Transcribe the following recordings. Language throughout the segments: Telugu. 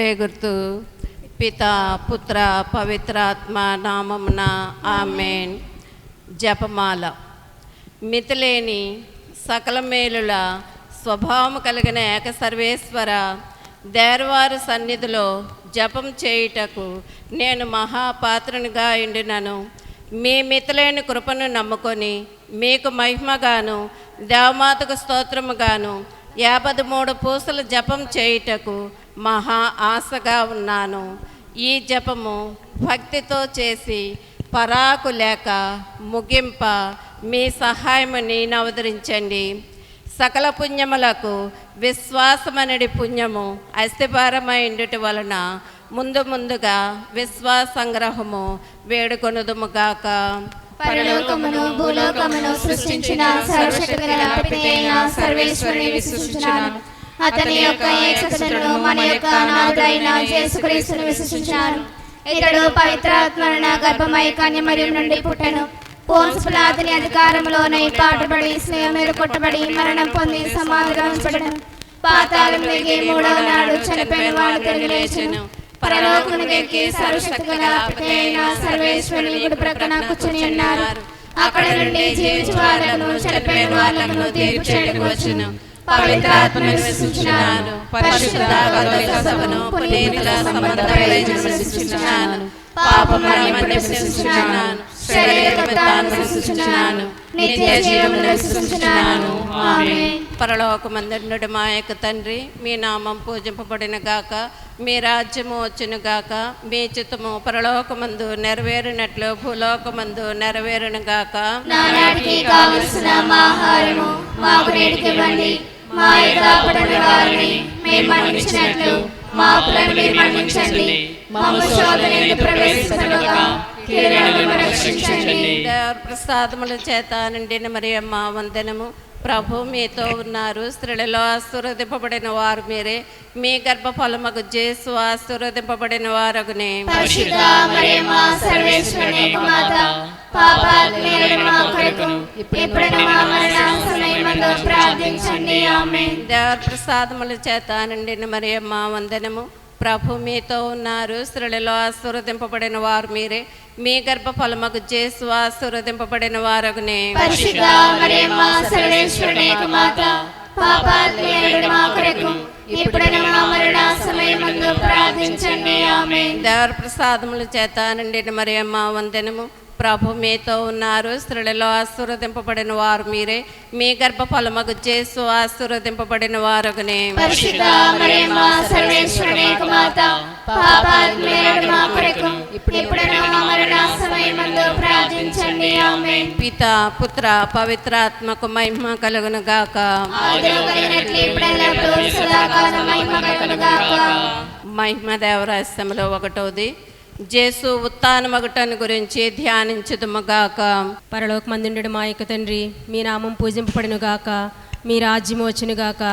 ఎక్స్రే గుర్తు. పిత పుత్ర పవిత్రాత్మ నామమున ఆమేన్. జపమాల. మితిలేని సకల మేలుల స్వభావము కలిగిన ఏక సర్వేశ్వర, దేవవారి సన్నిధిలో జపం చేయుటకు నేను మహాపాత్రునిగా ఉండినను. మీ మితిలేని కృపను నమ్ముకొని మీకు మహిమగాను దేవమాతకు స్తోత్రముగాను 53 పూసలు జపం చేయుటకు మహా ఆశగా ఉన్నాను. ఈ జపము భక్తితో చేసి పరాకు లేక ముగింప మీ సహాయము నేను అవతరించండి. సకల పుణ్యములకు విశ్వాసమనడి పుణ్యము అస్థిభారమైండుట వలన ముందుగా విశ్వాస సంగ్రహము వేడుకొనుదుముగాక. పరలోకమును భూలోకమును సృష్టించిన సర్వశక్తిగల పితైన సర్వేశ్వరుని విశ్వసించుచున్నాను. అతని యొక్క ఏకసత్యమును మన యొక్క నాథుడైన యేసుక్రీస్తును విశ్వసించుచున్నాను. ఇతడు పవిత్రాత్మన గర్భమై కన్యమరియు నుండి పుట్టెను. పోన్సు పిలాతుని అధికారములోనే పాటుపడి స్నేహం మీద కొట్టబడి మరణం పొంది సమాధిగా ఉంచబడెను. పాతాళములో దిగి 3వ నాడు చనిపోయిన వాడు తిరిగి లేచెను. పరలోకమునకు ఎక్కి సర్వశక్తిగల పితైన సర్వేశ్వరుని కుడి ప్రక్కన కూర్చుని ఉన్నారు. అక్కడ నుండి జీవించు వాళ్ళను చనిపోయిన వాళ్ళను తీర్పు చేయడానికి వచ్చును. పవిత్రాత్మను విశ్వసించుచున్నాను. పరిశుద్ధ కథోలిక సభను పునీతుల సంబంధమైన విశ్వసించుచున్నాను. పాపమరణమును విశ్వసించుచున్నాను. శరీరమును విశ్వసించుచున్నాను. నిత్య జీవమును విశ్వసించుచున్నాను. ఆమేన్. పరలోకమందుండు మా యొక్క తండ్రి, మీ నామం పూజింపబడిన గాక, మీ రాజ్యము వచ్చును గాక, మీ చిత్తము పరలోకమందు నెరవేరినట్లు భూలోకమందు నెరవేరును గాక. నానాటికి కావలసిన మా ఆహారము మాకు నేటికివ్వండి. మా యొక్క అపరాధ వారిని మేము మన్నించినట్లు మా అప్పులను మీరు మన్నించండి. మమ్ము శోధనయందు ప్రవేశింపనివ్వక కీడును రక్షించండి. దేవర ప్రసాదముల చేత నిండిన మరియమ్మ వందనము. ప్రభు మీతో ఉన్నారు. స్త్రీలలో ఆశీర్వదింపబడిన వారు మీరే. మీ గర్భఫలమగు యేసు ఆశీర్వదింపబడిన వారగునే. పరిశుద్ధ మరియమ్మ సర్వేశ్వరుని యొక్క మాత, పాపాత్ములైన మా కొరకు ఇప్పుడును మా మరణ సమయమందు ప్రార్థించండి. ఆమేన్. దేవర ప్రసాదముల చేత నిండిన మరియమ్మ వందనము. ప్రభు మీతో ఉన్నారు. స్త్రీలలో ఆశీర్వదింపబడిన వారు మీరే. మీ గర్భఫలమగు యేసు ఆశీర్వదింపబడిన వారగునే. పరిశుద్ధ మరియమ్మ సర్వేశ్వరుని యొక్క మాత, పాపాత్ములైన మా కొరకు ఇప్పుడును మా మరణ సమయమందు ప్రార్థించండి. ఆమేన్. దేవర ప్రసాదముల చేత నిండిన మరియమ్మ వందనము. ప్రభు మీతో ఉన్నారు. స్త్రీలలో ఆశీర్వదింపబడిన వారు మీరే. మీ గర్భఫలమగు యేసు ఆశీర్వదింపబడిన వారగునే. పరిశుద్ధ మరియమ్మ సర్వేశ్వరుని యొక్క మాత, పాపాత్ములైన మా కొరకు ఇప్పుడును మా మరణ సమయమందు ప్రార్థించండి. ఆమేన్. పిత పుత్ర పవిత్రాత్మకు మహిమ కలుగును గాక. ఆదిలో కలిగినట్లు ఇప్పుడెల్లప్పుడూ సదాకాలం మహిమ కలుగును గాక. మహిమ దేవరహస్యములో 1వది యేసు ఉత్థానమగుటను గురించి ధ్యానించుదుముగాక. పరలోకమందుండు మా యొక్క తండ్రి, మీ నామం పూజింపబడునుగాక, మీ రాజ్యము వచ్చునుగాక,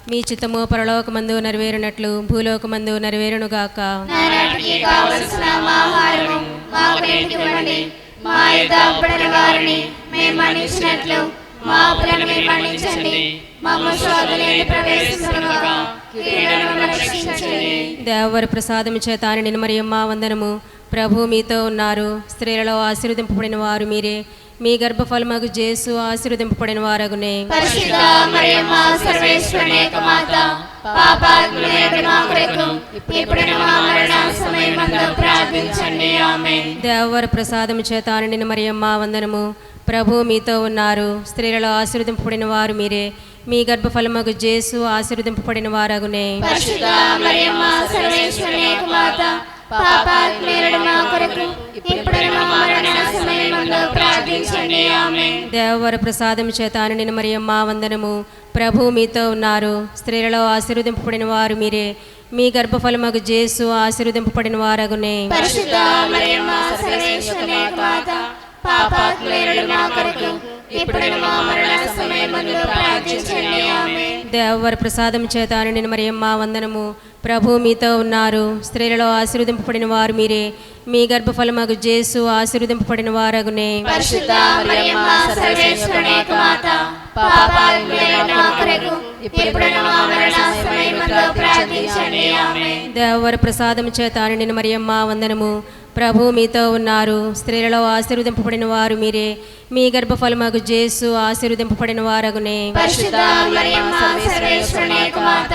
మీ చిత్తము పరలోకమందు నెరవేరునట్లు భూలోకమందు నెరవేరునుగాక. నానాటికి కావలసిన మా ఆహారము మాకు నేటికివ్వండి. మా యొక్క అపరాధ వారిని మేము మన్నించినట్లు మా అప్పులను మీరు మన్నించండి. మమ్ము శోధనయందు ప్రవేశింపనివ్వక కీడును రక్షించండి. దేవవర ప్రసాదము చేత నిండిన మరియమ్మ వందనము. ప్రభు మీతో ఉన్నారు. స్త్రీలలో ఆశీర్వదింపబడిన వారు మీరే. మీ గర్భఫలమగు యేసు ఆశీర్వదింపబడిన వారగునే. పరిశుద్ధ మరియమ్మ సర్వేశ్వరుని యొక్క మాత, పాపాత్ములైన మా కొరకు ఇప్పుడును మా మరణ సమయమందు ప్రార్థించండి. ఆమేన్. దేవవర ప్రసాదము చేత నిండిన మరియమ్మ వందనము. ప్రభు మీతో ఉన్నారు. స్త్రీలలో ఆశీర్వదింపబడిన వారు మీరే. మీ గర్భఫలమగు యేసు ఆశీర్వదింపబడిన వారగునే. పరిశుద్ధ మరియమ్మ సర్వేశ్వరుని యొక్క మాత, పాపాత్ములైన మా కొరకు ఇప్పుడును మా మరణ సమయమందు ప్రార్థించండి. ఆమేన్. దేవవర ప్రసాదము చేత నిండిన మరియమ్మ వందనము. ప్రభు మీతో ఉన్నారు. స్త్రీలలో ఆశీర్వదింపబడిన వారు మీరే. మీ గర్భఫలమగు యేసు ఆశీర్వదింపబడిన వారగునే. పరిశుద్ధ మరియమ్మ సర్వేశ్వరుని యొక్క మాత, పాపాత్ములైన మా కొరకు ఇప్పుడును మా మరణ సమయమందు ప్రార్థించండి. ఆమేన్. దేవవర ప్రసాదము చేత నిండిన మరియమ్మ వందనము. ప్రభు మీతో ఉన్నారు. స్త్రీలలో ఆశీర్వదింపబడిన వారు మీరే. మీ గర్భఫలమగు యేసు ఆశీర్వదింపబడిన వారగునే. పరిశుద్ధ మరియమ్మ సర్వేశ్వరుని యొక్క మాత, పాపాత్ములైన మా కొరకు ఇప్పుడును మా మరణ సమయములో ప్రార్థించండి. ఆమేన్. దేవర ప్రసాదం చేత నిండిన మరియమ్మ వందనము. ప్రభు మీతో ఉన్నారు. స్త్రీలలో ఆశీర్వదింపబడిన వారు మీరే. మీ గర్భఫలమగు యేసు ఆశీర్వదింపబడిన వారగునే. పరిశుద్ధ మరియమ్మ సర్వేశ్వరుని యొక్క మాత,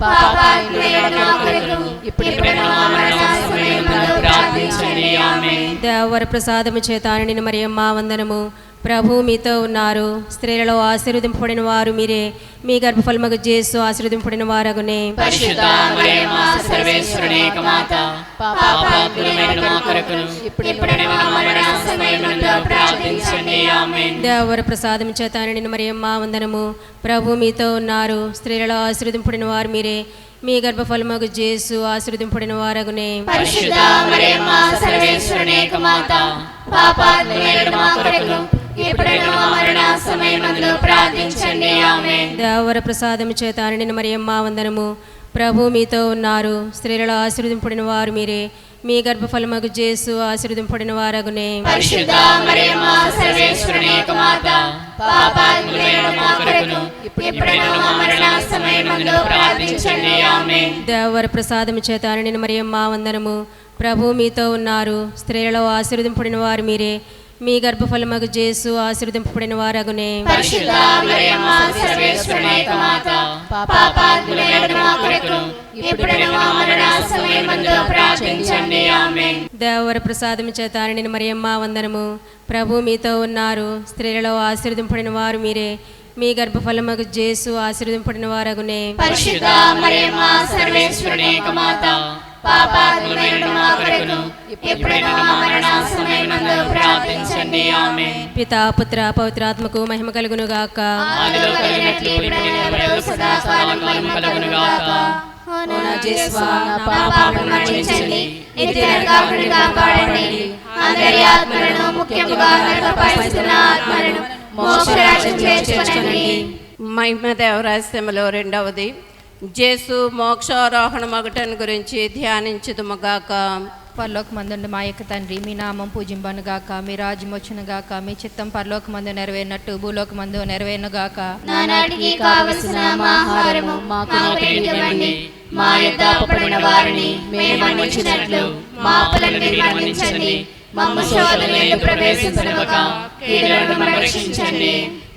పాపాత్ములైన మా కొరకు ఇప్పుడును మా మరణ సమయములో ప్రార్థించండి. ఆమేన్. దేవర ప్రసాదము చేత నిండిన మరియమ్మ వందనము. ప్రభు మీతో ఉన్నారు. స్త్రీలలో ఆశీర్వదింపబడిన వారు మీరే. మీ గర్భఫలమగు యేసు ఆశీర్వదింపబడిన వారగునే. పరిశుద్ధ మరియమ్మ సర్వేశ్వరుని యొక్క మాత, పాపాత్ములైన మా కొరకు ఇప్పుడును మా మరణ సమయములో ప్రార్థించండి. ఆమేన్. దేవర ప్రసాదం చేత నిండిన మరియమ్మ వందనము. ప్రభు మీతో ఉన్నారు. స్త్రీలలో ఆశీర్వదింపబడిన వారు మీరే. మీ గర్భఫలమగు యేసు ఆశీర్వదింపబడిన వారగునే. పరిశుద్ధ మరియమ్మ సర్వేశ్వరుని యొక్క మాత, పాపాత్ములైన మా కొరకు ఇప్పుడును మా మరణ సమయములో ప్రార్థించండి. ఆమేన్. దేవర ప్రసాదం చేత నిండిన మరియమ్మ వందనము. ప్రభు మీతో ఉన్నారు. స్త్రీలలో ఆశీర్వదింపబడిన వారు మీరే. మీ గర్భఫలమగు యేసు ఆశీర్వదింపబడిన వారగునే. పరిశుద్ధ మరియమ్మ సర్వేశ్వరుని యొక్క మాత, పాపాత్ములైన మా కొరకు ఇప్పుడును మా మరణ సమయములో ప్రార్థించండి. ఆమేన్. దేవర ప్రసాదం చేత నిండిన మరియమ్మ వందనము. ప్రభు మీతో ఉన్నారు. స్త్రీలలో ఆశీర్వదింపబడిన వారు మీరే. మీ గర్భఫలమగు యేసు ఆశీర్వదింపబడిన వారగునే. పరిశుద్ధ మరియమ్మ సర్వేశ్వరుని యొక్క మాత, పాపాత్ములైన మా కొరకు ఇప్పుడును మా మరణ సమయములో ప్రార్థించండి. ఆమేన్. దేవర ప్రసాదం చేత నిండిన మరియమ్మ వందనము. ప్రభు మీతో ఉన్నారు. స్త్రీలలో ఆశీర్వదింపబడిన వారు మీరే. మీ గర్భఫలమగు యేసు ఆశీర్వదింపబడిన వారగునే. పరిశుద్ధ మరియమ్మ సర్వేశ్వరుని యొక్క మాత, పాపాత్ములైన మా కొరకు ఇప్పుడును మా మరణ సమయములో ప్రార్థించండి. ఆమేన్. పితా పుత్ర పవిత్రాత్మకు మహిమ కలుగును గాక. ఆదిలో కలిగినట్లు ఇప్పుడును సదాకాలం కలుగును గాక. ఓ నా యేసువా, నా పాపాలను మన్నించండి, నిత్య నరకాగ్ని కాపాడండి. అందరి ఆత్మలను, ముఖ్యముగా నరకపరుస్తున్న ఆత్మలను మోక్షరాజ్యం చేర్చుకొనండి. మహిమ దేవరాస్యములో రెండవది యేసు మోక్షారోహణ మగుటను గురించి ధ్యానించుదుముగాక. పరలోకమందుండు మా యొక్క తండ్రి, మీ నామం పూజింపను గాక. మీ రాజ్యం వచ్చును గాక. మీ చిత్తం పరలోకమందు నెరవేరినట్టు భూలోకమందు నెరవేరును గాక. నానాటికి కావలసిన మా ఆహారము మాకు నేటికి ఇవ్వండి. మా యొద్ద అప్పుపడిన వారిని మేము మన్నించినట్లు మా అప్పులను మీరు మన్నించండి. మమ్మ శోధనలో ప్రవేశించనివ్వక కీడుల నుండి రక్షించండి.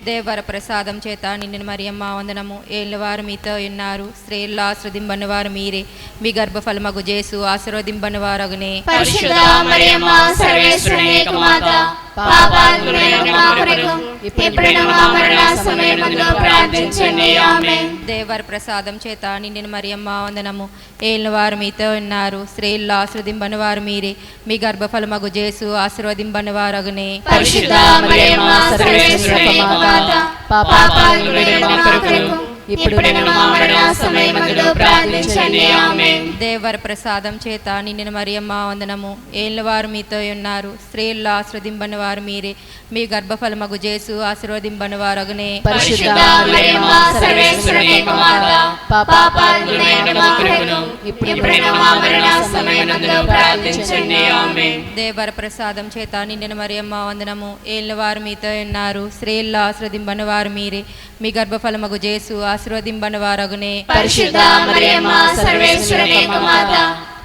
దేవర ప్రసాదం చేత నిండిన మరియమ్మ వందనము. ఏళ్ళవారు మీతో ఉన్నారు. స్త్రీల్లో ఆశీర్వదింపని వారు మీరే. మీ గర్భఫలమగు యేసు ఆశీర్వదింపని వారగునే. పరిశుద్ధ మరియమ్మ సర్వేశ్వరుని యొక్క మాత, పాపాత్ములైన మా కొరకు ఇప్పుడును మా మరణ సమయములో ప్రార్థించండి. ఆమేన్. దేవర ప్రసాదం చేత నిండిన మరియమ్మ వందనము. ఏళ్ళవారు మీతో ఉన్నారు. స్త్రీల్లో ఆశీర్వదింపని వారు మీరే. మీ గర్భఫలమగు యేసు ఆశీర్వదింపని వారగునే. పరిశుద్ధ మరియమ్మ సర్వేశ్వరుని యొక్క మాత, పాపాత్ములైన మా కొరకు ఇప్పుడును మా మరణ సమయములో ప్రార్థించండి. ఆమేన్. దేవర ప్రసాదం చేత నిండిన మరియమ్మ వందనము. ఏళ్ళవారు మీతో ఉన్నారు. స్త్రీల్లో ఆశీర్వదింపని వారు మీరే. మీ గర్భఫలమగు యేసు ఆశీర్వదింపని వారగునే. పరిశుద్ధ మరియమ్మ సర్వేశ్వరుని యొక్క మాత, పాపాత్ములైన మా కొరకు ఇప్పుడును మా మరణ సమయములో ప్రార్థించండి. ఆమేన్. దేవర ప్రసాదం చేత నిండిన మరియమ్మ వందనము. ఏళ్ళవారు మీతో ఉన్నారు. స్త్రీల్లో ఆశీర్వదింపని వారు మీరే. మీ గర్భఫలమగు యేసు ఆశీర్వదింపని వారగునే. పరిశుద్ధ మరియమ్మ సర్వేశ్వరుని యొక్క మాత,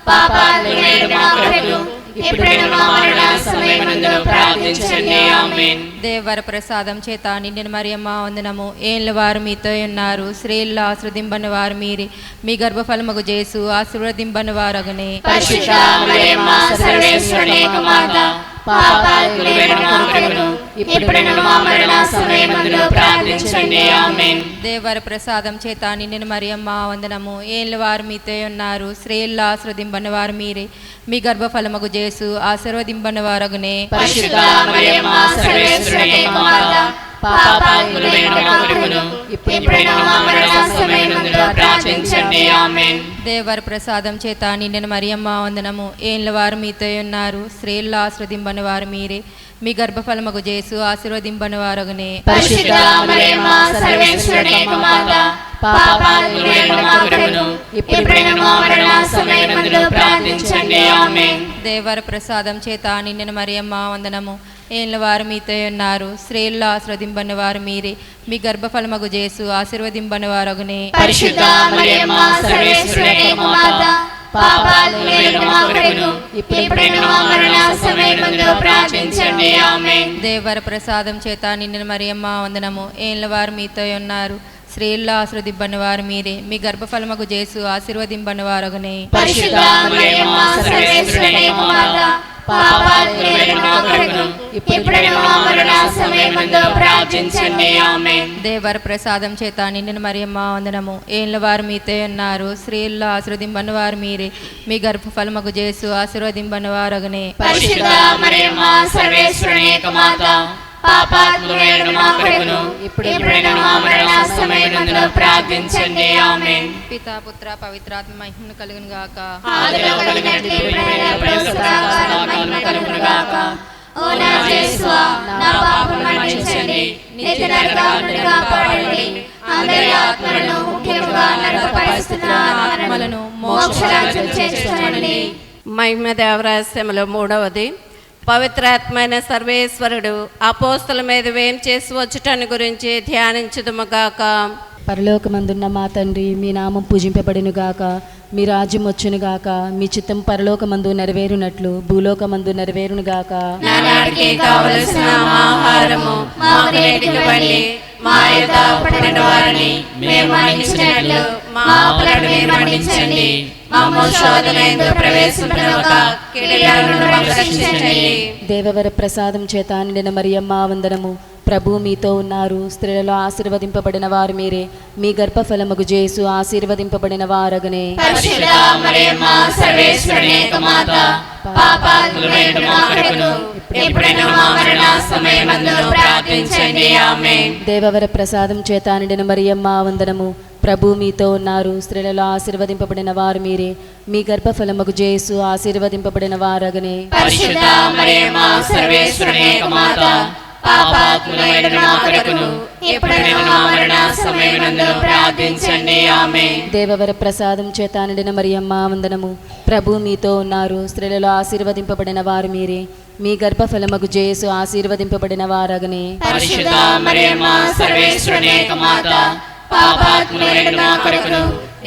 పాపాత్ములైన మా కొరకు ఇప్పుడును మా మరణ సమయములో ప్రార్థించండి. ఆమేన్. దేవర ప్రసాదం చేత నిండిన మరియమ్మ వందనము. ఏళ్ళవారు మీతో ఉన్నారు. స్త్రీల్లో ఆశీర్వదింపని వారు మీరే. మీ గర్భఫలమగు యేసు ఆశీర్వదింపని వారగునే. పరిశుద్ధ మరియమ్మ సర్వేశ్వరుని యొక్క మాత, పాపాత్ములైన మా కొరకు ఇప్పుడును మా మరణ సమయములో ప్రార్థించండి. ఆమేన్. దేవర ప్రసాదం చేత నిండిన మరియమ్మ వందనము. ఏళ్ళవారు మీతో ఉన్నారు. స్త్రీల్లో ఆశీర్వదింపని వారు మీరే. మీ గర్భఫలమగు యేసు ఆశీర్వదింపని వారగునే. పరిశుద్ధ మరియమ్మ సర్వేశ్వరుని యొక్క మాత, పాపాత్ములైన మా కొరకు ఇప్పుడును మా మరణ సమయములో ప్రార్థించండి. ఆమేన్. దేవర ప్రసాదం చేత నిండిన మరియమ్మ వందనము. ఏళ్ళవారు మీతో ఉన్నారు. స్త్రీల్లో ఆశీర్వదింపని వారు మీరే. మీ గర్భఫలమగు యేసు ఆశీర్వదింపని వారగునే. పరిశుద్ధ మరియమ్మ సర్వేశ్వరుని యొక్క మాత, పాపాత్ములైన మా కొరకు ఇప్పుడును మా మరణ సమయములో ప్రార్థించండి. ఆమేన్. దేవర ప్రసాదం చేత నిండిన మరియమ్మ వందనము. ఏళ్ళ వారు మీతో ఉన్నారు. స్త్రీల్లో ఆశీర్వదింపబడిన వారు మీరే. మీ గర్భఫలమగు జేసు ఆశీర్వదింపబడిన వారగునే. పరిశుద్ధ మరియమ్మ సర్వేశ్వరుని యొక్క మాత, పాపాత్ములైన మా కొరకు ఇప్పుడును మా మరణ సమయమందు ప్రార్థించండి. ఆమేన్. దేవర ప్రసాదం చేత నిండిన మరియమ్మ వందనము. ఏళ్ళ వారు మీతో ఉన్నారు. స్త్రీల్లో ఆశీర్వదింపబడిన వారు మీరే. మీ గర్భఫలమగు జేసు ఆశీర్వదింపబడిన వారగునే. పరిశుద్ధ మరియమ్మ సర్వేశ్వరుని యొక్క మాత, పాపాత్ములైన మా కొరకు ఇప్పుడును మా మరణ సమయమందు ప్రార్థించండి. ఆమేన్. దేవర ప్రసాదం చేత నిండిన మరియమ్మ వందనము. ఏళ్ళ వారు మీతో ఉన్నారు. స్త్రీల్లో ఆశీర్వదింపబడిన వారు మీరే. మీ గర్భఫలమగు జేసు ఆశీర్వదింపబడిన వారగునే. పరిశుద్ధ మరియమ్మ సర్వేశ్వరుని యొక్క మాత, పాపాత్ములైన మా కొరకు ఇప్పుడును మా మరణ సమయమందు ప్రార్థించండి. ఆమేన్. పితా పుత్ర పవిత్రాత్మ మహిమను కలుగును గాక. ఆదిలో కలిగినట్లు ఇప్పుడైనా సదాకాలం కలుగును గాక. ఓ నా యేసువా, నా పాపములను మన్నించండి, నిత్య నరకాల నుండి కాపాడండి. అందరి ఆత్మలను, ముఖ్యంగా నరకపరుస్తున్న ఆత్మలను మోక్షరాజ్యం చేర్చుకోండి. మహిమ దేవరహస్యములో మూడవది, పవిత్రాత్మైన సర్వేశ్వరుడు అపోస్తల మీద వేం చేసి వచ్చుటని గురించి ధ్యానించుదుముగాక. పరలోకమందున్న మా తండ్రి, మీ నామం పూజింపబడినుగాక, మీ రాజ్యం వచ్చునుగాక, మీ చిత్తం పరలోకమందు నెరవేరునట్లు భూలోకమందు నెరవేరునుగాక. నానాటికి కావలసిన ఆహారము మాకు నేటికి ఇవ్వండి. మా యొద్ద అప్పుడైన వారిని మేము మన్నించినట్లు మా అప్పులను మీరు మన్నించండి. మమ్ము శోధనయందు ప్రవేశింపనివ్వక కీడుల నుండి మమ్మల్ని రక్షించండి. దేవవర ప్రసాదం చేత నిండిన మరియమ్మ వందనము. ప్రభు మీతో ఉన్నారు. స్త్రీలలో ఆశీర్వదింపబడిన వారు మీరే. మీ గర్భఫలమగు జేసు ఆశీర్వదింపబడిన వారగనే. పరిశుద్ధ మరియమ్మ సర్వేశ్వరుని యొక్క మాత, పాపాత్ములైన మా కొరకు ఇప్పుడును మా మరణ సమయమందు ప్రార్థించండి. ఆమేన్. దేవవర ప్రసాదం చేత నిండిన మరియమ్మ వందనము. ప్రభు మీతో ఉన్నారు. స్త్రీలలో ఆశీర్వదింపబడిన వారు మీరే. మీ గర్భఫలమగు జేసు ఆశీర్వదింపబడిన వారగనే. పరిశుద్ధ మరియమ్మ సర్వేశ్వరుని యొక్క మాత, పాపాత్ములైన మా కొరకు ఇప్పుడును మా మరణ సమయమందు ప్రార్థించండి. ఆమేన్. దేవవర ప్రసాదం చేత నిండిన మరియమ్మ వందనము. ప్రభు మీతో ఉన్నారు. స్త్రీలలో ఆశీర్వదింపబడిన వారు మీరే. మీ గర్భఫలమగు జేసు ఆశీర్వదింపబడిన వారగనే. పరిశుద్ధ మరియమ్మ సర్వేశ్వరుని యొక్క మాత, పాపాత్ములైన మా కొరకు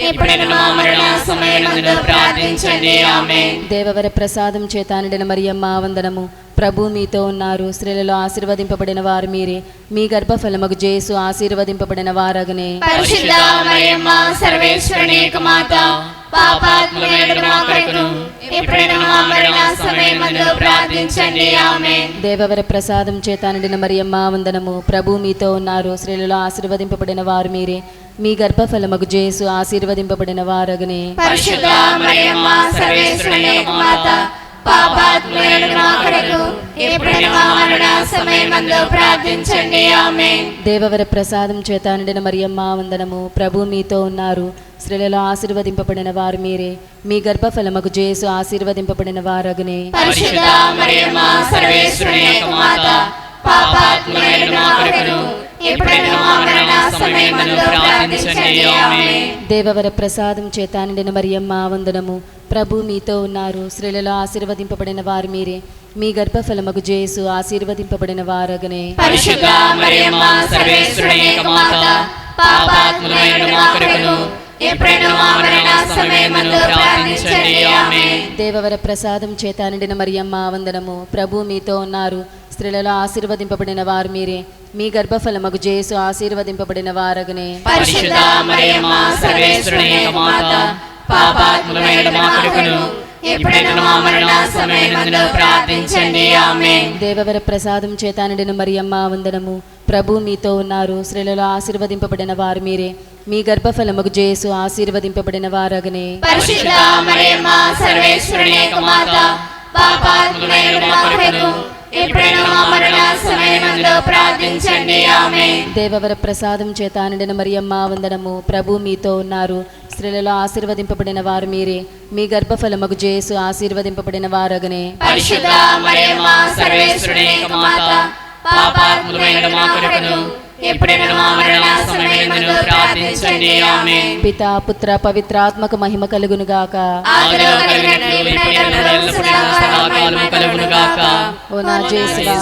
ఇప్పుడును మా మరణ సమయమందు ప్రార్థించండి. ఆమేన్. దేవవర ప్రసాదం చేత నిండిన మరియమ్మ వందనము. ప్రభు మీతో ఉన్నారు. స్త్రీలలో ఆశీర్వదింపబడిన వారు మీరే. మీ గర్భఫలమగు జేసు ఆశీర్వదింపబడిన వారగనే. పరిశుద్ధ మరియమ్మ సర్వేశ్వరుని యొక్క మాత, పాపాత్ములైన మా కొరకు ఇప్పుడును మా మరణ సమయమందు ప్రార్థించండి. ఆమేన్. దేవవర ప్రసాదం చేత నిండిన మరియమ్మ వందనము. ప్రభు మీతో ఉన్నారు. స్త్రీలలో ఆశీర్వదింపబడిన వారు మీరే. మీ గర్భఫలమగు జేసు ఆశీర్వదింపబడిన వారగనే. పరిశుద్ధ మరియమ్మ సర్వేశ్వరుని యొక్క మాత, పాపాత్ములైన మా కొరకు ఇప్పుడును మా మరణ సమయమందు ప్రార్థించండి. ఆమేన్. దేవవర ప్రసాదం చేత నిండిన మరియమ్మ వందనము. ప్రభు మీతో ఉన్నారు. స్త్రీలలో ఆశీర్వదింపబడిన వారు మీరే. మీ గర్భఫలమగు జేసు ఆశీర్వదింపబడిన వారగనే. పరిశుద్ధ మరియమ్మ సర్వేశ్వరుని యొక్క మాత, పాపాత్ములైన మా కొరకు ఇప్పుడును మా మరణ సమయమందు ప్రార్థించండి. ఆమేన్. దేవవర ప్రసాదం చేత నిండిన మరియమ్మ వందనము. ప్రభు మీతో ఉన్నారు. స్త్రీలలో ఆశీర్వదింపబడిన వారు మీరే. మీ గర్భఫలమగు జేసు ఆశీర్వదింపబడిన వారగనే. పరిశుద్ధ మరియమ్మ సర్వేశ్వరుని యొక్క మాత, పాపాత్ములైన మా కొరకు ఇప్పుడును మా మరణ సమయమందు ప్రార్థించండి. ఆమేన్. దేవవర ప్రసాదం చేత నిండిన మరియమ్మ వందనము. ప్రభు మీతో ఉన్నారు. స్త్రీలలో ఆశీర్వదింపబడిన వారు మీరే. మీ గర్భఫలమగు జేసు ఆశీర్వదింపబడిన వారగనే. పరిశుద్ధ మరియమ్మ సర్వేశ్వరుని యొక్క మాత, పాపాత్ములైన మా కొరకు ఇప్పుడును మా మరణ సమయమందు ప్రార్థించండి. ఆమేన్. దేవవర ప్రసాదం చేత నిండిన మరియమ్మ వందనము. ప్రభు మీతో ఉన్నారు. స్త్రీలలో ఆశీర్వదింపబడిన వారు మీరే. మీ గర్భఫలమగు జేసు ఆశీర్వదింపబడిన వారగనే. పరిశుద్ధ మరియమ్మ సర్వేశ్వరుని యొక్క మాత, పాపాత్ములైన మా కొరకు ఇప్పుడును మా మరణ సమయమందు ప్రార్థించండి. ఆమేన్. దేవవర ప్రసాదం చేత నిండిన మరియమ్మ వందనము. ప్రభు మీతో ఉన్నారు. స్త్రీలలో ఆశీర్వదింపబడిన వారు మీరే. మీ గర్భఫలమగు జేసు ఆశీర్వదింపబడిన వారగనే. పరిశుద్ధ మరియమ్మ సర్వేశ్వరుని యొక్క మాత, పాపాత్ములైన మా కొరకు ఎప్పుడైనా మా మరణ సమయమందు ప్రార్థించండి. ఆమేన్. పితా పుత్ర పవిత్రాత్మక మహిమ కలుగును గాక. ఆదిలో కలిగినట్లు ఇప్పుడైనా ఎల్లప్పుడూ సదాకాలము కలుగును గాక. ఓ నా యేసువా,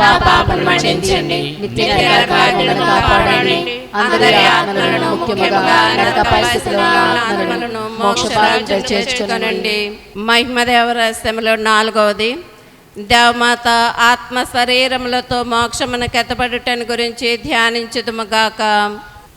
నా పాపములను మన్నించండి, నిత్య నరకాగ్నిని కాపాడండి. అందరి ఆత్మలను ముఖ్యముగా నరక పరిస్థితిలో ఉన్న ఆత్మలను మోక్షభాగ్యం చేర్చుకొనండి. మహిమదేవ రహస్యములో 4వది, దేవమాత ఆత్మ శరీరములతో మోక్షమును కెత్తబడుటను గురించి ధ్యానించుదుముగాక.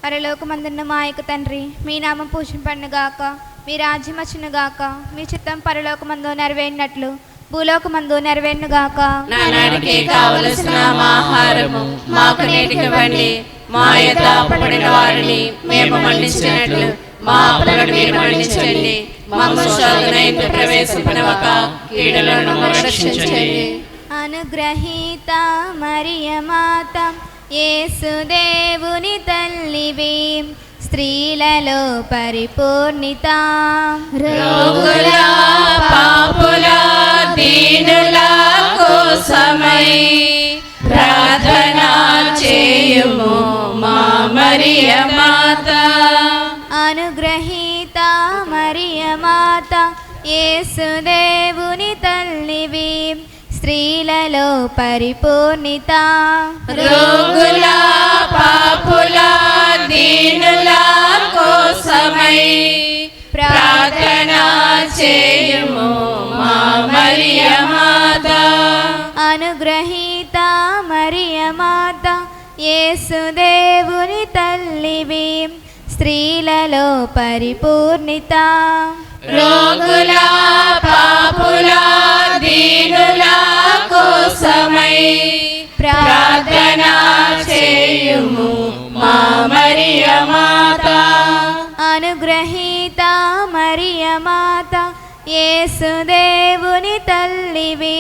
పరలోకమందున్న మా యొక్క తండ్రి, మీ నామం పూజింపబడునుగాక, మీ రాజ్యం వచ్చునుగాక, మీ చిత్తం పరలోకమందు నెరవేరినట్లు భూలోకమందు నెరవేరునుగాక. నానాటికి కావలసిన మా ఆహారము మాకు నేటికివ్వండి. మా యొద్ద అప్పుపడిన వారిని మేము మన్నించినట్లు మా అప్పులను మీరు మన్నించండి. మమ్ము శోధనయందు ప్రవేశింపనివ్వక కీడులను రక్షించండి. అనుగ్రహీత మరియ మాత, యేసుదేవుని తల్లివి, స్త్రీలలో పరిపూర్ణిత, రోగుల పాపుల దీనుల కోసమై ప్రార్థన చేయుము మా మరియ మాత. అనుగ్రహీత మరియ మాత, యేసుదేవుని తల్లివి, స్త్రీలలో పరిపూర్ణిత, రోగుల పాపుల దీనుల కోసమై ప్రార్థన చేయుము మా మరియ మాత. అనుగ్రహీత మరియ మాత, యేసుదేవుని తల్లివి, స్త్రీలలో పరిపూర్ణిత, రోగుల పాపుల దీనుల కోసమై ప్రార్థన చేయుము మా మరియ మాత. అనుగ్రహీత మరియ మాత, యేసుదేవుని తల్లివి,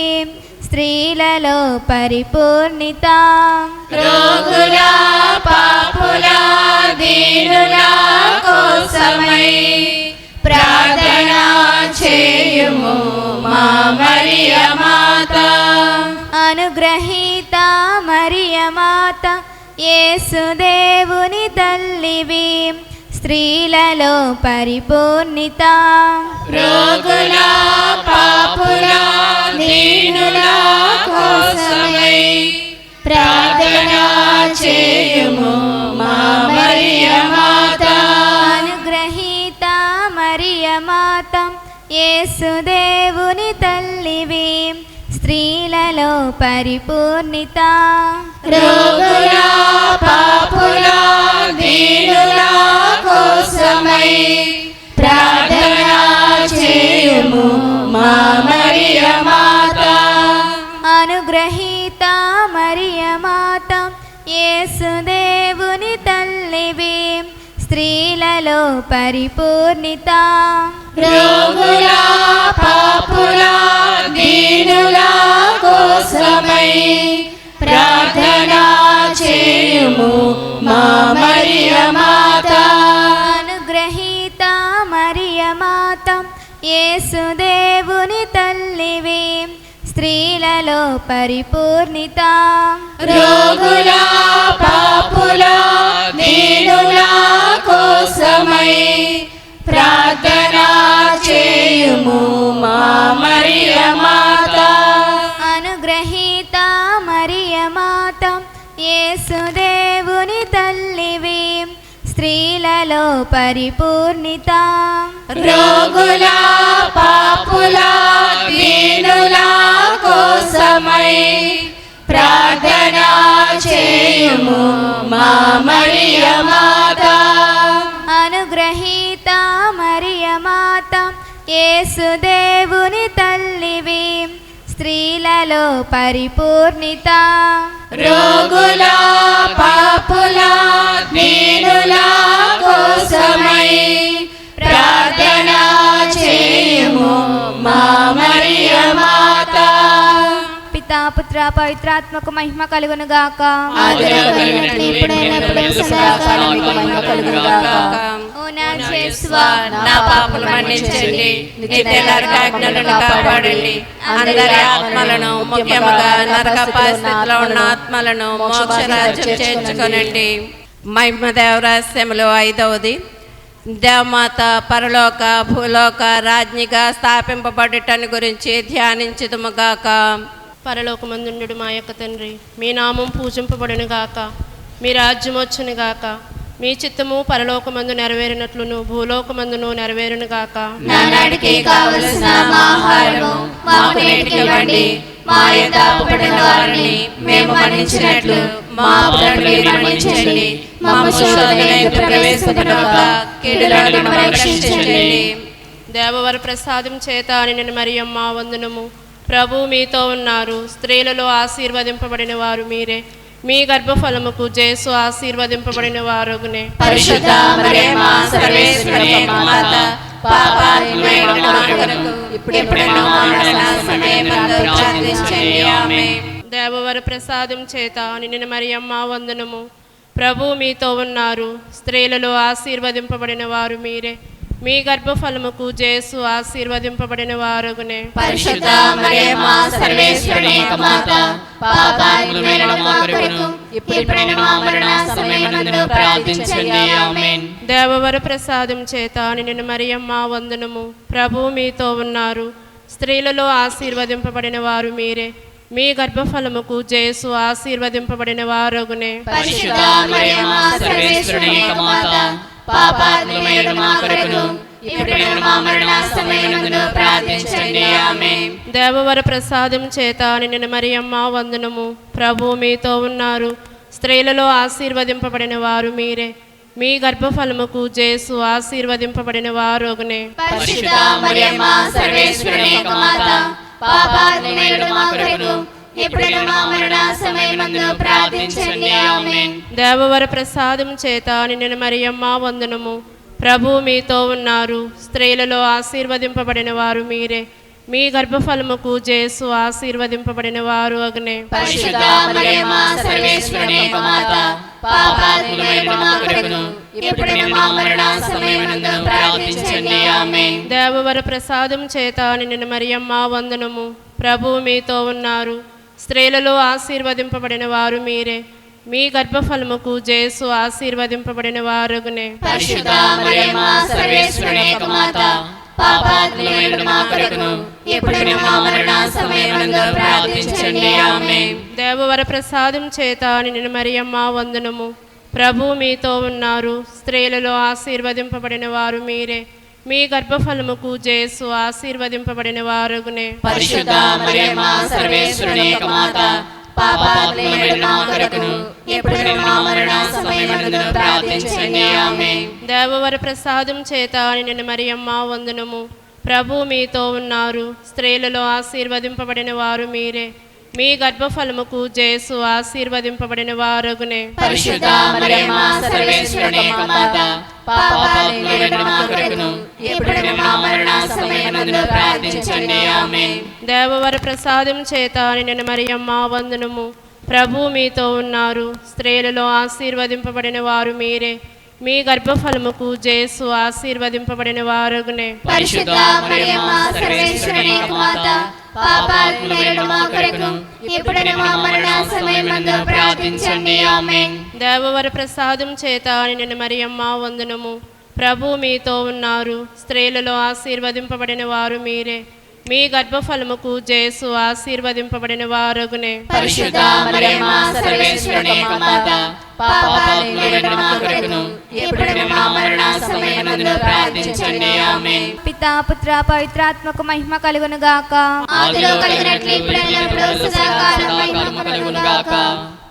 స్త్రీలలో పరిపూర్ణిత, రోగుల పాపుల దీనుల కోసమై ప్రార్థన చేయుము మా మరియ మాత. అనుగ్రహీత మరియ మాత, యేసుదేవుని తల్లివి, స్త్రీలలో పరిపూర్ణిత, రోగుల పాపుల దీనుల కోసమై ప్రార్థన చేయుము మా మరియ మాత. అనుగ్రహీత మరియ మాత, యేసుదేవుని తల్లివి, స్త్రీలలో పరిపూర్ణిత, రోగుల పాపుల దీనుల కోసమై ప్రార్థన చేయుము మా మరియ మాత. అనుగ్రహీత మరియ మాత, యేసుదేవుని తల్లివి, స్త్రీలలో పరిపూర్ణిత, రోగుల పాపుల దీనుల కోసమై ప్రార్థన చేయుము మా మరియ మాత. అనుగ్రహీత మరియ మాత, యేసుదేవుని తల్లివి, స్త్రీలలో పరిపూర్ణిత, రోగుల పాపుల దీనుల కోసమై ప్రార్థన చేయుము మా మరియ మాత. అనుగ్రహీత మరియ మాత, యేసుదేవుని తల్లివి, స్త్రీలలో పరిపూర్ణిత, రోగుల పాపుల దీనుల కోసమై ప్రార్థన చేయుము మా మరియ మాత. అనుగ్రహీత మరియ మాత, యేసుదేవుని తల్లివి, స్త్రీలలో పరిపూర్ణిత, రోగుల పాపుల దీనుల కోసమై ప్రార్థన చేయుము మా మరియ మాత. పితా పుత్ర పవిత్రాత్మకు మహిమ కలుగును గాక. ఆదిలో కలిగినట్లు ఇప్పుడైనా ఎప్పుడైనా సదాకాలం మీకు మహిమ కలుగును గాక. ఓ నా యేసువా, నా పాపలు మన్నించండి, నిత్య నరకాజ్ఞలను కాపాడండి, అందరి ఆత్మలను ముఖ్యముగా నరక పరిస్థితిలో ఉన్న ఆత్మలను మోక్ష రాజ్యం చేర్చుకొనండి. మహిమ దేవరహస్యములు 5వది, దేవమాత పరలోక భూలోక రాజ్ఞిగా స్థాపింపబడుటని గురించి ధ్యానించుదుముగాక. పరలోకమందుండు మా యొక్క తండ్రి, మీ నామం పూజింపబడును గాక, మీ రాజ్యం వచ్చును గాక, మీ చిత్తము పరలోకమందు నెరవేరినట్లును భూలోకమందును నెరవేరును గాక. నానాటికి కావలసిన మా ఆహారము మాకు నేటికి ఇవ్వండి. మా యొక్క అప్పుపడిన వారిని మేము మన్నించినట్లు మా అప్పులను మీరు మన్నించండి. మమ్ము శోధనయందు ప్రవేశపెట్టక కీడుల నుండి మమ్మల్ని రక్షించండి. దేవవర ప్రసాదం చేత నిన్ను మరియమ్మ వందనము. ప్రభు మీతో ఉన్నారు, స్త్రీలలో ఆశీర్వదింపబడిన వారు మీరే, మీ గర్భఫలముకు జేసు ఆశీర్వదింపబడిన వారునే. పరిశుద్ధ మరియమ్మ సర్వేశ్వరుని యొక్క మాత, పాపాత్ములైన మా కొరకు ఇప్పుడెప్పుడైనా మా మరణ సమయమందు ప్రార్థించండి. ఆమేన్. దేవవర ప్రసాదం చేత నిన్ను మరియమ్మ వందనము. ప్రభు మీతో ఉన్నారు, స్త్రీలలో ఆశీర్వదింపబడిన వారు మీరే, మీ గర్భఫలముకు జేసు ఆశీర్వదింపబడిన వారునే. పరిశుద్ధ మరియమ్మ సర్వేశ్వరుని యొక్క మాత, పాపాత్ములైన మా కొరకు ఇప్పుడెప్పుడైనా మా మరణ సమయమందు ప్రార్థించండి. ఆమేన్. దేవవర ప్రసాదం చేత నిన్ను మరియమ్మ వందనము. ప్రభు మీతో ఉన్నారు, స్త్రీలలో ఆశీర్వదింపబడిన వారు మీరే, మీ గర్భఫలముకు జేసు ఆశీర్వదింపబడిన వారునే. పరిశుద్ధ మరియమ్మ సర్వేశ్వరుని యొక్క మాత, పాపాత్ములైన మా కొరకు ఇప్పుడైనా మా మరణ సమయమందు ప్రార్థించండి. ఆమేన్. దేవవర ప్రసాదం చేత నిన్ను మరియమ్మ వందనము. ప్రభు మీతో ఉన్నారు, స్త్రీలలో ఆశీర్వదింపబడిన వారు మీరే, మీ గర్భఫలముకు జేసు ఆశీర్వదింపబడిన వారునే. పరిశుద్ధ మరియమ్మ సర్వేశ్వరుని యొక్క మాత, పాపాత్ములైన మా కొరకు ఇప్పుడైనా మా మరణ సమయమందు ప్రార్థించండి. ఆమేన్. దేవవర ప్రసాదం చేత నిన్ను మరియమ్మ వందనము. ప్రభు మీతో ఉన్నారు, స్త్రీలలో ఆశీర్వదింపబడిన వారు మీరే, మీ గర్భఫలముకు జేసు ఆశీర్వదింపబడిన వారు అగ్నే. పరిశుద్ధ మరియమ్మ సర్వేశ్వరుని యొక్క మాత, పాపాత్ములైన మా కొరకు ఇప్పుడైనా మా మరణ సమయమందు ప్రార్థించండి. ఆమేన్. దేవవర ప్రసాదం చేత నిన్ను మరియమ్మ వందనము. ప్రభు మీతో ఉన్నారు, స్త్రీలలో ఆశీర్వదింపబడిన వారు మీరే, మీ గర్భఫలముకు జేసు ఆశీర్వదింపబడిన వారునే. పరిశుద్ధ మరియమ్మ సర్వేశ్వరుని యొక్క మాత, పాపాత్ములైన మా కొరకు ఇప్పుడైనా మా మరణ సమయమందు ప్రార్థించండి. ఆమేన్. దేవవర ప్రసాదం చేత నిన్ను మరియమ్మ వందనము. ప్రభు మీతో ఉన్నారు, స్త్రీలలో ఆశీర్వదింపబడిన వారు మీరే, మీ గర్భఫలముకు జేసు ఆశీర్వదింపబడిన వారునే. పరిశుద్ధ మరియమ్మ సర్వేశ్వరుని యొక్క మాత, పాపాత్ములైన మా కొరకు ఇప్పుడైనా మా మరణ సమయమందు ప్రార్థించండి. ఆమేన్. దేవవర ప్రసాదం చేత నిన్ను మరియమ్మ వందనము. ప్రభు మీతో ఉన్నారు, స్త్రీలలో ఆశీర్వదింపబడిన వారు మీరే, మీ గర్భఫలముకు జేసు ఆశీర్వదింపబడిన వారునే. పరిశుద్ధ మరియమ్మ సర్వేశ్వరుని యొక్క మాత, పాపాత్ములైన మా కొరకు ఇప్పుడైనా మా మరణ సమయమందు ప్రార్థించండి. ఆమేన్. దేవవర ప్రసాదం చేత నిన్ను మరియమ్మ వందనము. ప్రభు మీతో ఉన్నారు, స్త్రీలలో ఆశీర్వదింపబడిన వారు మీరే, మీ గర్భఫలముకు జేసు ఆశీర్వదింపబడిన వారునే. పరిశుద్ధ మరియమ్మ సర్వేశ్వరుని యొక్క మాత, పాపాత్ములైన మా కొరకు ఇప్పుడైనా మా మరణ సమయమందు ప్రార్థించండి. ఆమేన్. దేవవర ప్రసాదం చేత నిన్ను మరియమ్మ వందనము. ప్రభు మీతో ఉన్నారు, స్త్రీలలో ఆశీర్వదింపబడిన వారు మీరే, మీ గర్భఫలముకు జేసు ఆశీర్వదింపబడిన వారునే. పరిశుద్ధ మరియమ్మ సర్వేశ్వరుని యొక్క మాత, పాపాత్ములైన మా కొరకు ఇప్పుడైనా మా మరణ సమయమందు ప్రార్థించండి. ఆమేన్. పితా పుత్ర పవిత్రాత్మకు మహిమ కలుగును గాక. ఆదిలో కలిగినట్లు ఇప్పుడెల్లప్పుడూ సదాకాలం మహిమ కలుగును గాక.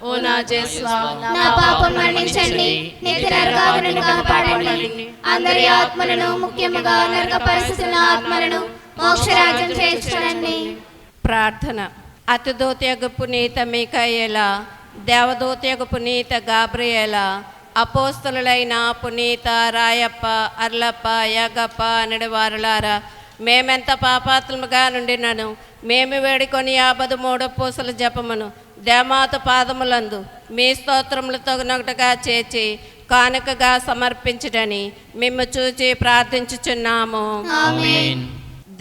ఓ నా జేసువా, నా పాపం మన్నించండి, నిత్య నరకాగ్ని నుండి కాపాడండి, అందరి ఆత్మలను ముఖ్యముగా నరక పరిస్థితుల ఆత్మలను మోక్షరాజ్యం చేర్చండి. ప్రార్థన. అతిదూతయగు పునీత మీకాయేల, దేవదూతయగు పునీత గాబ్రియేల, అపోస్తలులైన పునీత రాయప్ప, అర్లప్ప, యాగప్ప అనడి వారులారా, మేమెంత పాపాత్ములుగా నుండినను మేము వేడుకొని 53 పూసల జపమును దేమాత పాదములందు మీ స్తోత్రములు తగినట్టుగా చేర్చి కానుకగా సమర్పించుటని మిమ్ము చూచి ప్రార్థించుచున్నాము. ఆమేన్.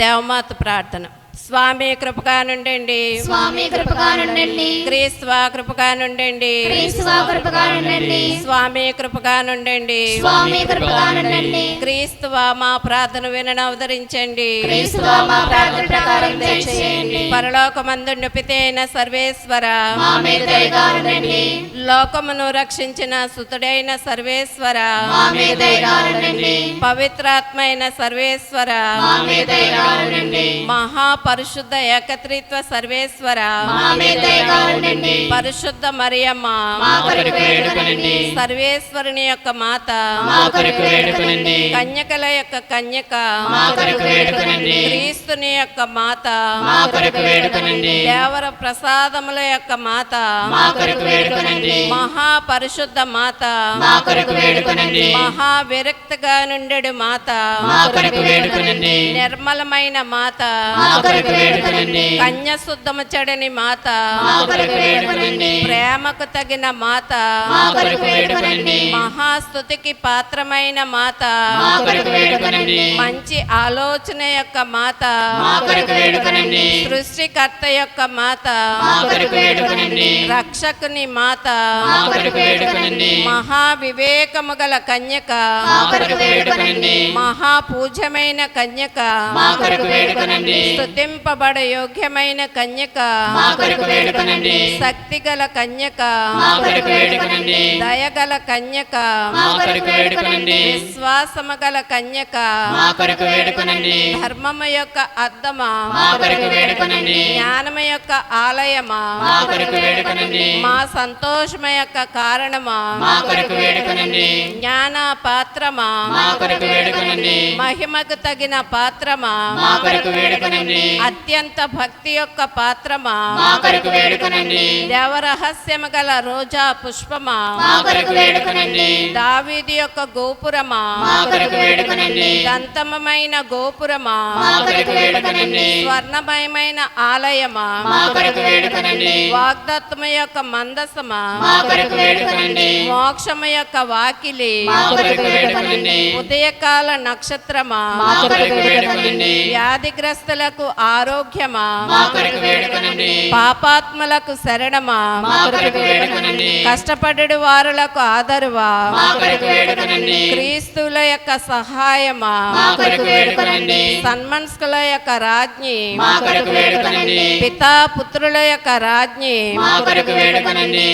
దేవమాత ప్రార్థన. స్వామి కృపగా నుండండి, స్వామి కృపగా నుండండి, క్రీస్తువా కృపగా నుండండి, క్రీస్తువా కృపగా నుండండి, స్వామి కృపగా నుండండి, స్వామి కృపగా నుండండి, క్రీస్తువా మా ప్రార్థన వినని అవతరించండి, క్రీస్తువా మా ప్రార్థన ప్రకారం దయచేయండి. పరలోకమందుండు పితైన సర్వేశ్వర, మా మీద దయగా ఉండండి, లోకమును రక్షించిన సుతుడైన సర్వేశ్వర, మా మీద దయగా ఉండండి, పవిత్రాత్మైన సర్వేశ్వర, మా మీద దయగా ఉండండి, మహాపరిశుద్ధ ఏకత్రిత్వ సర్వేశ్వర, మా మీద దయగా ఉండండి, పరిశుద్ధ మరియమ్మ, మా కొరకు వేడుకొనండి, సర్వేశ్వరుని యొక్క మాత, మా కొరకు వేడుకొనండి, కన్యకల యొక్క కన్యక, మా కొరకు వేడుకొనండి, క్రీస్తుని యొక్క మాత, మా కొరకు వేడుకొనండి, దేవర ప్రసాదముల యొక్క మాత, మా కొరకు వేడుకొనండి, మహాపరిశుద్ధ మాత, మా కొరకు వేడుకొనండి, మహా విరక్తగా నుండెడు మాత, మా కొరకు వేడుకొనండి, నిర్మలమైన మాత, మా కొరకు వేడుకొనండి, కన్య శుద్ధము చెడని మాత, మా కొరకు వేడుకొనండి, ప్రేమకు తగిన మాత, మా కొరకు వేడుకొనండి, మహాస్తుతికి పాత్రమైన మాత, మా కొరకు వేడుకొనండి, మంచి ఆలోచన యొక్క మాత, మా కొరకు వేడుకొనండి, సృష్టికర్త యొక్క మాత, మా కొరకు వేడుకొనండి, రక్షకుని మాత, మా కొరకు వేడుకొనండి, మహా వివేకము గల కన్యక, మా కొరకు వేడుకొనండి, మహా పూజ్యమైన కన్యక, మా కొరకు వేడుకొనండి, స్తుతింపబడ యోగ్యమైన కన్యక, మా కొరకు వేడుకొనండి, శక్తిగల కన్యక, మా కొరకు వేడుకొనండి, దయగల కన్యక, మా కొరకు వేడుకొనండి, విశ్వాసము గల కన్యక, మా కొరకు వేడుకొనండి, ధర్మము యొక్క అద్దమా, మా కొరకు వేడుకొనండి, జ్ఞానము యొక్క ఆలయమా, మా కొరకు వేడుకొనండి, మా సంతోషము యొక్క కారణమా, మా కొరకు వేడుకొనండి, జ్ఞాన పాత్రమా, మా కొరకు వేడుకొనండి, మహిమకు తగిన పాత్రమా, మా కొరకు వేడుకొనండి, అత్యంత భక్తి యొక్క పాత్రమా, మా కొరకు వేడుకొనండి, దేవరహస్యము గల రోజా పుష్పమా, మా కొరకు వేడుకొనండి, దావీదు యొక్క గోపురమా, మా కొరకు వేడుకొనండి, దంతమమైన గోపురమా, మా కొరకు వేడుకొనండి, స్వర్ణమయమైన ఆలయమా, మా కొరకు వేడుకొనండి, వాగ్దత్తము యొక్క మందసమా, మా కొరకు వేడుకొనండి, మోక్షము యొక్క వాకిలి, మా కొరకు వేడుకొనండి, ఉదయకాల నక్షత్రమా, మా కొరకు వేడుకొనండి, వ్యాధిగ్రస్తులకు ఆరోగ్యమా, మా కొరకు వేడుకొనండి, పాపాత్మలకు శరణమా, మా కొరకు వేడుకొనండి, కష్టపడు వారులకు ఆదరువా, మా కొరకు వేడుకొనండి, క్రీస్తుల యొక్క సహాయమా, మా కొరకు వేడుకొనండి, సన్మనస్కుల యొక్క రాజ్ఞి, మా కొరకు వేడుకొనండి, పితా పుత్రుల యొక్క రాజ్ఞి, మా కొరకు వేడుకొనండి,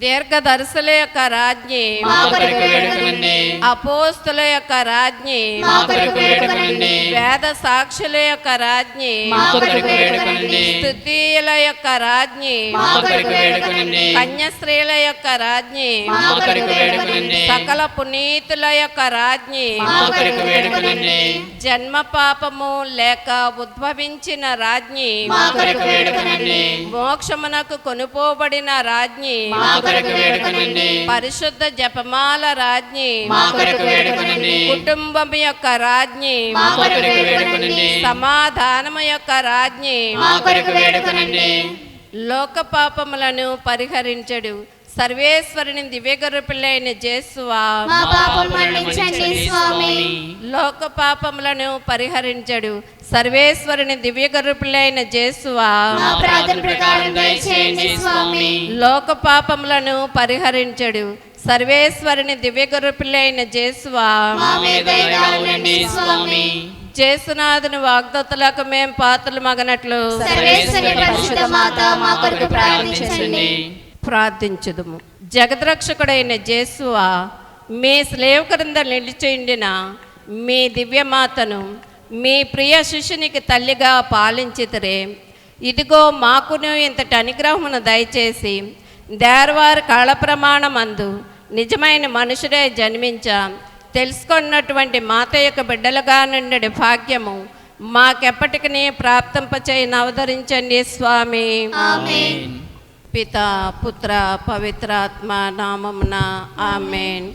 దీర్ఘదర్శుల యొక్క రాజ్ఞి, మా కొరకు వేడుకొనండి, అపోస్తుల యొక్క రాజ్ఞి, మా కొరకు వేడుకొనండి, వేద సాక్షుల యొక్క రాజ్ఞి, మా కొరకు వేడుకొనండి, స్తుతియుల యొక్క రాజ్ఞి, మా కొరకు వేడుకొనండి, కన్యస్త్రీల యొక్క రాజ్ఞి, మా కొరకు వేడుకొనండి, సకల పునీతుల యొక్క రాజ్ఞి, మా కొరకు వేడుకొనండి, జన్మ పాపము లేక ఉద్భవించిన రాజ్ఞి, మా కొరకు వేడుకొనండి, మోక్షమునకు కొనుపోబడిన రాజ్ఞి, మా కొరకు వేడుకొనండి, పరిశుద్ధ జపమాల రాజ్ఞి, మా కొరకు వేడుకొనండి, కుటుంబం యొక్క రాజ్ఞి, మా కొరకు వేడుకొనండి, సమాధానము యొక్క రాజ్ఞి, మా కొరకు వేడుకొనండి, లోక పాపములను పరిహరించడు సర్వేశ్వరుని దివ్యగొర్రెపిల్లైన జేసువా, మా పాపం మన్నించండి స్వామి, లోక పాపములను పరిహరించడు సర్వేశ్వరుని దివ్యగొర్రెపిల్లైన జేసువా, మా ప్రార్థన ప్రకారం దయచేయండి స్వామి, లోక పాపములను పరిహరించడు సర్వేశ్వరుని దివ్యగొర్రెపిల్లైన జేసువా, మా మీద దయగా ఉండండి స్వామి, జేసునాథుని వాగ్దత్తులకు మేం పాత్రలు మగనట్లు సర్వేశ్వరి పరిశుద్ధ మాత మా కొరకు ప్రార్థించండి. ప్రార్థించుదుము. జగద్రక్షకుడైన జేసువా, మీ స్లేవ్ క్రింద నిలిచిండిన మీ దివ్యమాతను మీ ప్రియ శిష్యునికి తల్లిగా పాలించితరే. ఇదిగో మాకును ఇంతటి అనుగ్రహమును దయచేసి దేర్వారి కాళ ప్రమాణమందు నిజమైన మనుషుడే జన్మించా తెలుసుకున్నటువంటి మాత యొక్క బిడ్డలుగా నుండి భాగ్యము మాకెప్పటికీ ప్రాప్తింపచేయని అవతరించండి స్వామి. ఆమేన్. పితా పుత్ర పవిత్రాత్మ నామమున ఆమేన్.